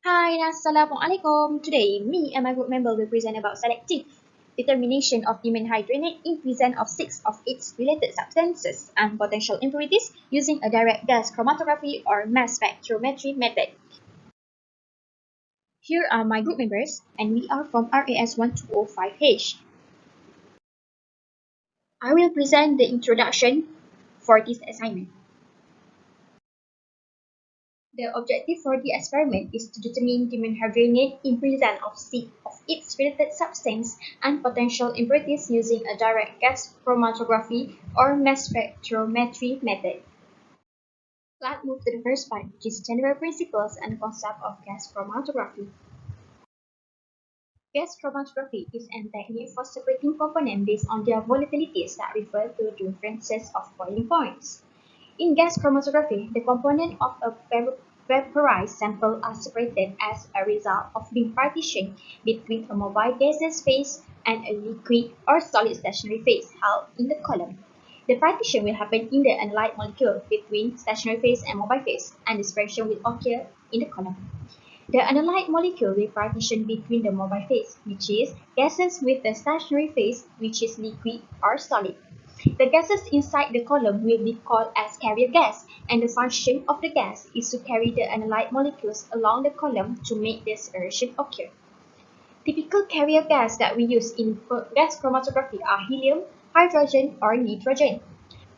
Hi, Assalamualaikum. Today, me and my group member will present about selective determination of dimenhydrinate in presence of 6 of its related substances and potential impurities using a direct gas chromatography or mass spectrometry method. Here are my group members, and we are from RAS1205H. I will present the introduction for this assignment. The objective for the experiment is to determine dimenhydrinate in presence of C of its related substance and potential impurities using a direct gas chromatography or mass spectrometry method. Let's move to the first part, which is general principles and concept of gas chromatography. Gas chromatography is a technique for separating components based on their volatilities that refer to differences of boiling points. In gas chromatography, the components of a vaporized sample are separated as a result of being partitioned between a mobile gaseous phase and a liquid or solid stationary phase held in the column. The partition will happen in the analyte molecule between stationary phase and mobile phase, and the separation will occur in the column. The analyte molecule will partition between the mobile phase, which is gases, with the stationary phase, which is liquid or solid. The gases inside the column will be called as carrier gas, and the function of the gas is to carry the analyte molecules along the column to make the separation occur. Typical carrier gas that we use in gas chromatography are helium, hydrogen, or nitrogen.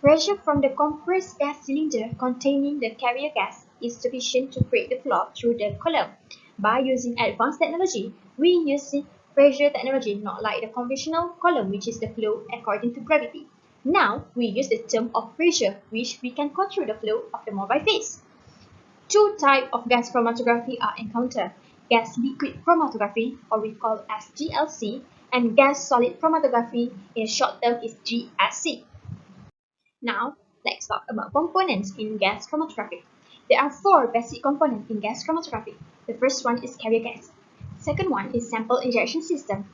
Pressure from the compressed gas cylinder containing the carrier gas is sufficient to create the flow through the column. By using advanced technology, we use pressure technology, not like the conventional column, which is the flow according to gravity. Now, we use the term of pressure, which we can control the flow of the mobile phase. Two types of gas chromatography are encountered: gas liquid chromatography, or we call as GLC, and gas solid chromatography, in short term is GSC. Now, let's talk about components in gas chromatography. There are 4 basic components in gas chromatography. The first one is carrier gas. Second one is sample injection system.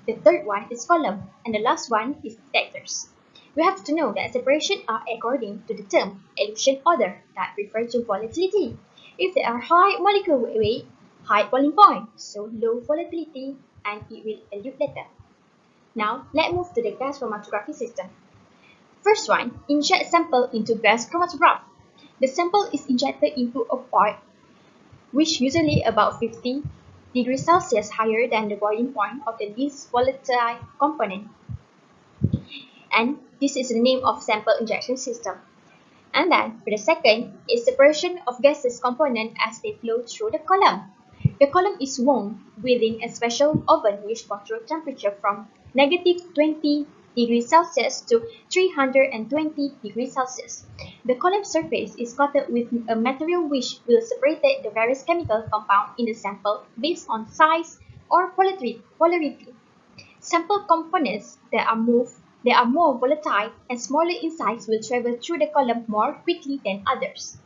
The third one is column, and the last one is detectors. We have to know that separations are according to the term elution order that refers to volatility. If there are high molecular weight, high boiling point, so low volatility, and it will elute later. Now, let's move to the gas chromatography system. First one, inject sample into gas chromatograph. The sample is injected into a pot, which usually about 50 degrees Celsius higher than the boiling point of the least volatile component. And this is the name of sample injection system. And then for the second is separation of gases component as they flow through the column. The column is warmed within a special oven which controls temperature from -20 degrees Celsius to 320 degrees Celsius. The column surface is coated with a material which will separate the various chemical compounds in the sample based on size or polarity. Sample components that are more volatile and smaller in size will travel through the column more quickly than others.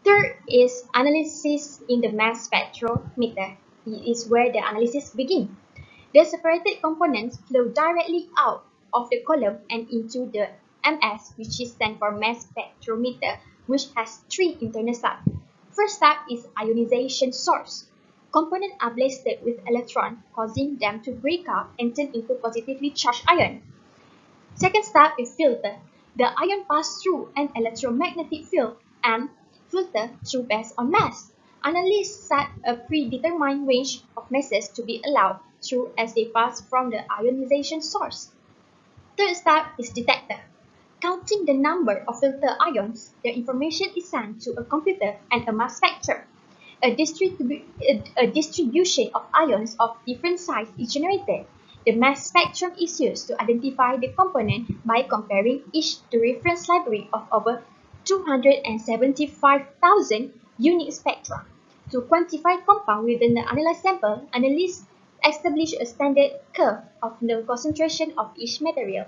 Third is analysis in the mass spectrometer. It is where the analysis begins. The separated components flow directly out of the column and into the MS, which is stand for mass spectrometer, which has 3 internal steps. First step is ionization source. Components are blasted with electrons, causing them to break up and turn into positively charged ion. Second step is filter. The ion pass through an electromagnetic field and filter through based on mass. Analysts set a predetermined range of masses to be allowed through as they pass from the ionization source. Third step is detector. Counting the number of filter ions, the information is sent to a computer and a mass spectrum. A distribution of ions of different size is generated. The mass spectrum is used to identify the component by comparing each to reference library of over 275,000 unique spectra. To quantify compound within the analyzed sample, analysts establish a standard curve of the concentration of each material.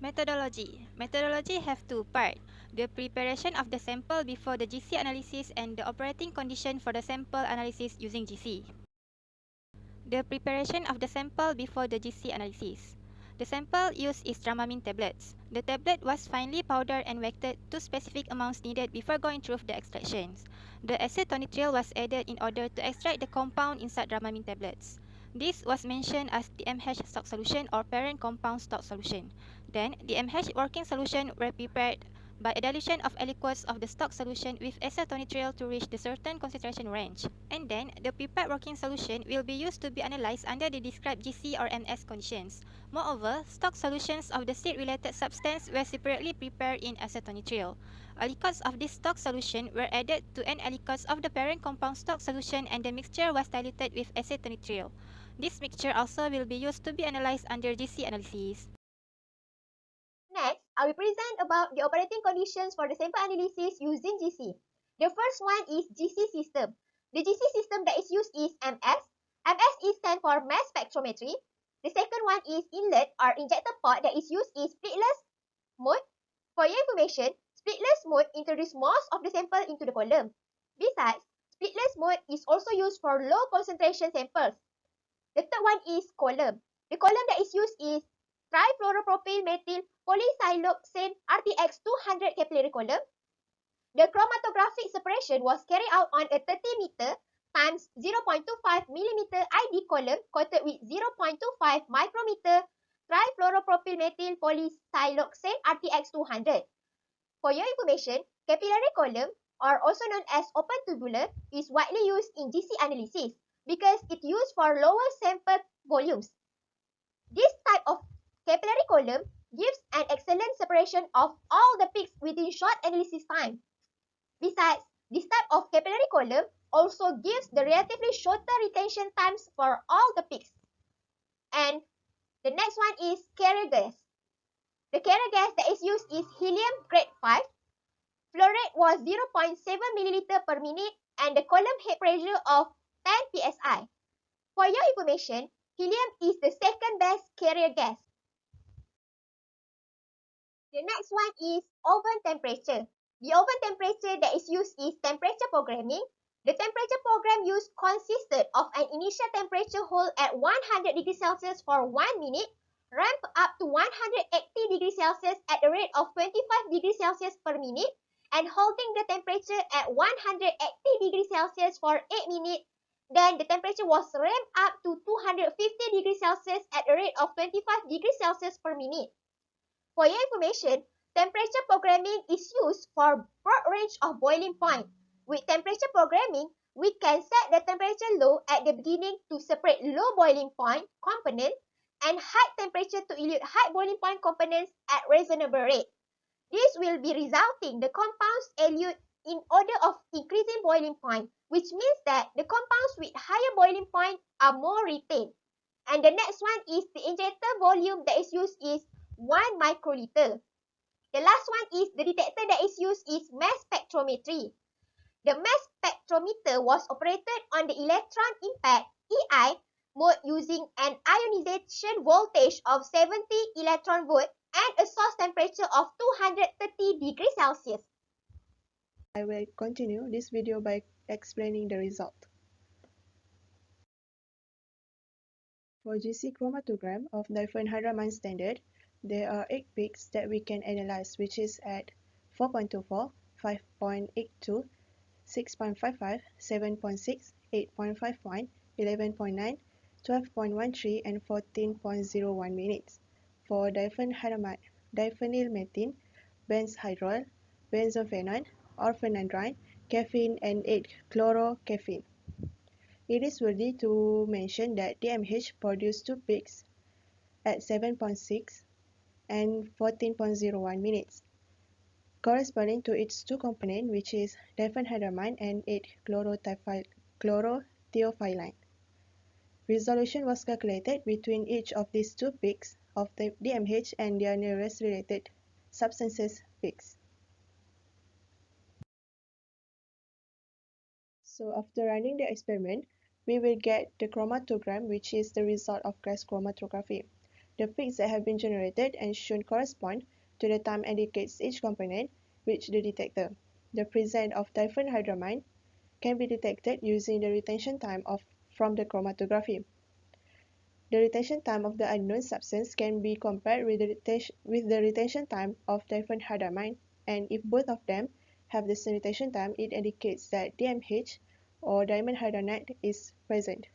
Methodology. Methodology have 2 parts: the preparation of the sample before the GC analysis and the operating condition for the sample analysis using GC. The preparation of the sample before the GC analysis. The sample used is Dramamine tablets. The tablet was finely powdered and weighted to specific amounts needed before going through the extractions. The acetonitril was added in order to extract the compound inside Dramamine tablets. This was mentioned as the MH stock solution or parent compound stock solution. Then, the MH working solution were prepared by a dilution of aliquots of the stock solution with acetonitril to reach the certain concentration range. And then, the prepared working solution will be used to be analyzed under the described GC or MS conditions. Moreover, stock solutions of the state-related substance were separately prepared in acetonitril. Aliquots of this stock solution were added to N aliquots of the parent compound stock solution and the mixture was diluted with acetonitril. This mixture also will be used to be analyzed under GC analysis. Next, I will present about the operating conditions for the sample analysis using GC. The first one is GC system. The GC system that is used is MS. MS is stand for mass spectrometry. The second one is inlet or injector port that is used is splitless mode. For your information, splitless mode introduces most of the sample into the column. Besides, splitless mode is also used for low concentration samples. The third one is column. The column that is used is trifluoropropyl methyl polysiloxane RTX 200 capillary column. The chromatographic separation was carried out on a 30 meter times 0.25 millimeter ID column coated with 0.25 micrometer trifluoropropyl methyl polysiloxane RTX 200. For your information, capillary column, or also known as open tubular, is widely used in GC analysis because it used for lower sample volumes. This type of capillary column gives an excellent separation of all the peaks within short analysis time. Besides, this type of capillary column also gives the relatively shorter retention times for all the peaks. And the next one is carrier gas. The carrier gas that is used is helium grade 5. Flow rate was 0.7 milliliter per minute and the column head pressure of 10 psi. For your information, helium is the second best carrier gas. The next one is oven temperature. The oven temperature that is used is temperature programming. The temperature program used consisted of an initial temperature hold at 100 degrees Celsius for 1 minute, ramp up to 180 degrees Celsius at a rate of 25 degrees Celsius per minute, and holding the temperature at 180 degrees Celsius for 8 minutes. Then the temperature was ramped up to 250 degrees Celsius at a rate of 25 degrees Celsius per minute. For your information, temperature programming is used for broad range of boiling point. With temperature programming, we can set the temperature low at the beginning to separate low boiling point component and high temperature to elute high boiling point components at reasonable rate. This will be resulting the compounds elute in order of increasing boiling point, which means that the compounds with higher boiling point are more retained. And the next one is the injector volume that is used is 1 microliter. The last one is the detector that is used is mass spectrometry. The mass spectrometer was operated on the electron impact EI mode using an ionization voltage of 70 electron volt and a source temperature of 230 degrees Celsius. I will continue this video by explaining the result. For GC chromatogram of diphenhydramine standard, there are 8 peaks that we can analyze, which is at 4.24, 5.82, 6.55, 7.6, 8.51, 11.9, 12.13, and 14.01 minutes. For diphenylmethane, benzhydrol, benzophenone, orphanandrine, caffeine, and 8-chlorocaffeine. It is worthy to mention that DMH produced 2 peaks at 7.6 and 14.01 minutes, corresponding to its 2 components, which is diphenhydramine and 8-chlorotheophylline. Resolution was calculated between each of these 2 peaks of the DMH and their nearest related substances peaks. So after running the experiment, we will get the chromatogram, which is the result of gas chromatography. The peaks that have been generated and shown correspond to the time indicates each component, which the detector. The presence of diphenhydramine can be detected using the retention time from the chromatography. The retention time of the unknown substance can be compared with the retention time of diphenhydramine, and if both of them have the same retention time, it indicates that DMH or dimenhydrinate is present.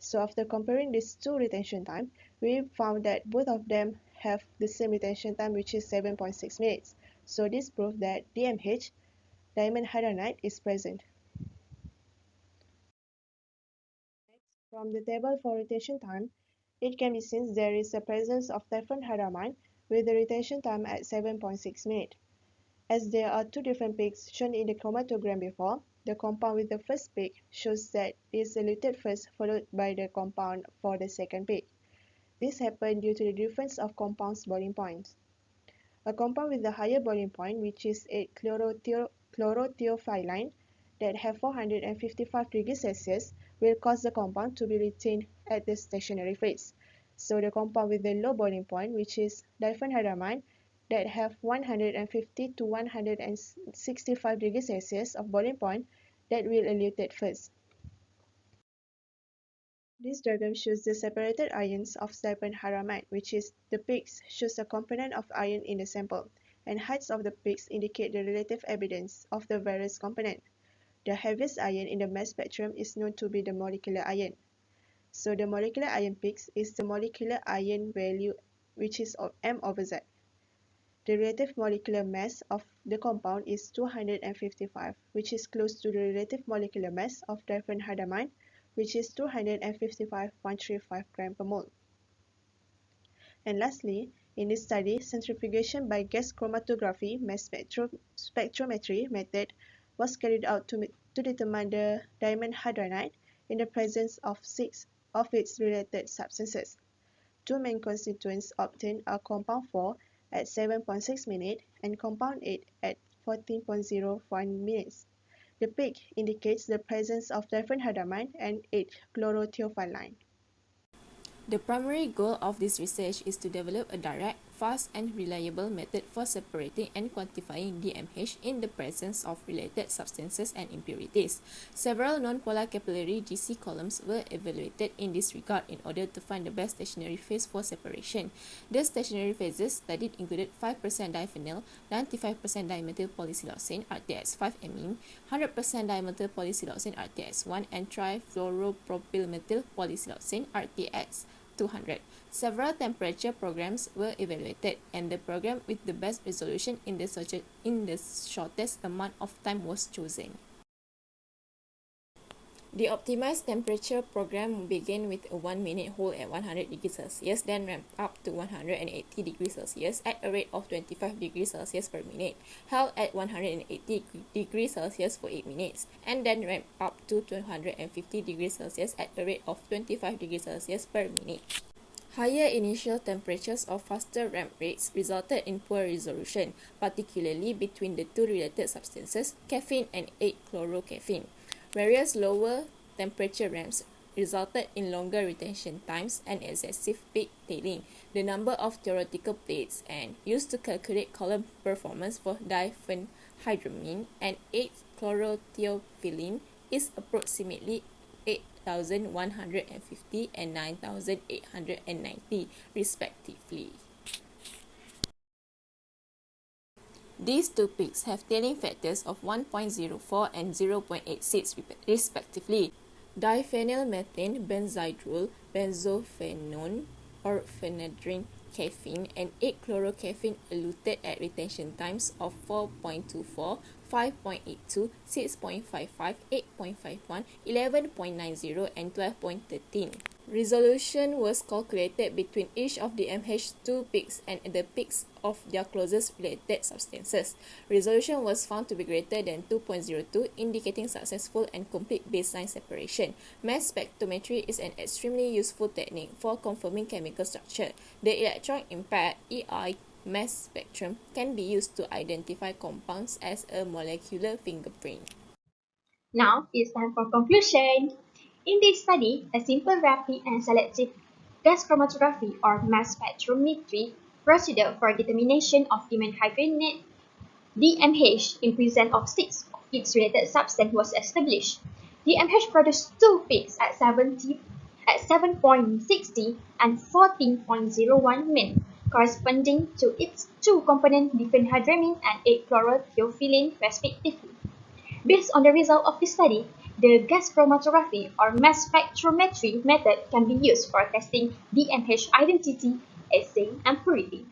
So after comparing these two retention time, we found that both of them have the same retention time, which is 7.6 minutes. So this proves that DMH, dimenhydrinate, is present. From the table for retention time, it can be seen there is a presence of diphenhydramine with the retention time at 7.6 minutes. As there are two different peaks shown in the chromatogram before, the compound with the first peak shows that it is eluted first, followed by the compound for the second peak. This happened due to the difference of compounds' boiling points. A compound with a higher boiling point, which is 8-chlorotheophylline, that have 455 degrees Celsius, will cause the compound to be retained at the stationary phase. So the compound with the low boiling point, which is diphenhydramine, that have 150 to 165 degrees Celsius of boiling point, that will elute first. This diagram shows the separated ions of diphenhydramine, which is the peaks shows the component of ion in the sample, and heights of the peaks indicate the relative abundance of the various components. The heaviest ion in the mass spectrum is known to be the molecular ion. So the molecular ion peaks is the molecular ion value, which is m over z. The relative molecular mass of the compound is 255, which is close to the relative molecular mass of diphenhydramine, which is 255.35 gram per mole. And lastly, in this study, centrifugation by gas chromatography mass spectrometry method was carried out to determine the dimenhydrinate in the presence of 6 of its related substances. Two main constituents obtained are compound 4 at 7.6 minutes and compound 8 at 14.01 minutes. The peak indicates the presence of diphenhydramine and 8-chlorotheophylline. The primary goal of this research is to develop a direct, fast, and reliable method for separating and quantifying DMH in the presence of related substances and impurities. Several non-polar capillary GC columns were evaluated in this regard in order to find the best stationary phase for separation. The stationary phases studied included 5% diphenyl, 95% dimethyl polysiloxane (RTS5-amine), 100% dimethyl polysiloxane (RTS1), and trifluoropropylmethyl polysiloxane (RTS200). Several temperature programs were evaluated, and the program with the best resolution in the shortest amount of time was chosen. The optimized temperature program began with a 1-minute hold at 100 degrees Celsius, then ramped up to 180 degrees Celsius at a rate of 25 degrees Celsius per minute, held at 180 degrees Celsius for 8 minutes, and then ramped up to 250 degrees Celsius at a rate of 25 degrees Celsius per minute. Higher initial temperatures or faster ramp rates resulted in poor resolution, particularly between the two related substances, caffeine and 8-chlorocaffeine. Whereas lower temperature ramps resulted in longer retention times and excessive peak tailing. The number of theoretical plates and used to calculate column performance for diphenhydramine and 8-chlorotheophylline is approximately 8,150 and 9,890 respectively. These two peaks have tailing factors of 1.04 and 0.86 respectively. Diphenylmethane benzydrole, benzophenone or phenadrine caffeine, and 8-chlorocaffeine eluted at retention times of 4.24, 5.82, 6.55, 8.51, 11.90, and 12.13. Resolution was calculated between each of the MH2 peaks and the peaks of their closest related substances. Resolution was found to be greater than 2.02, indicating successful and complete baseline separation. Mass spectrometry is an extremely useful technique for confirming chemical structure. The electron-impaired EI mass spectrum can be used to identify compounds as a molecular fingerprint. Now it's time for conclusion. In this study, a simple rapid and selective gas chromatography or mass spectrometry procedure for determination of dimenhydrinate DMH in presence of 6 of its related substance was established. DMH produced two peaks at 70 at 7.60 and 14.01 min, corresponding to its two-component diphenhydramine and 8-chlorotheophylline respectively. Based on the result of this study, the gas chromatography or mass spectrometry method can be used for testing DMH identity, assay, and purity.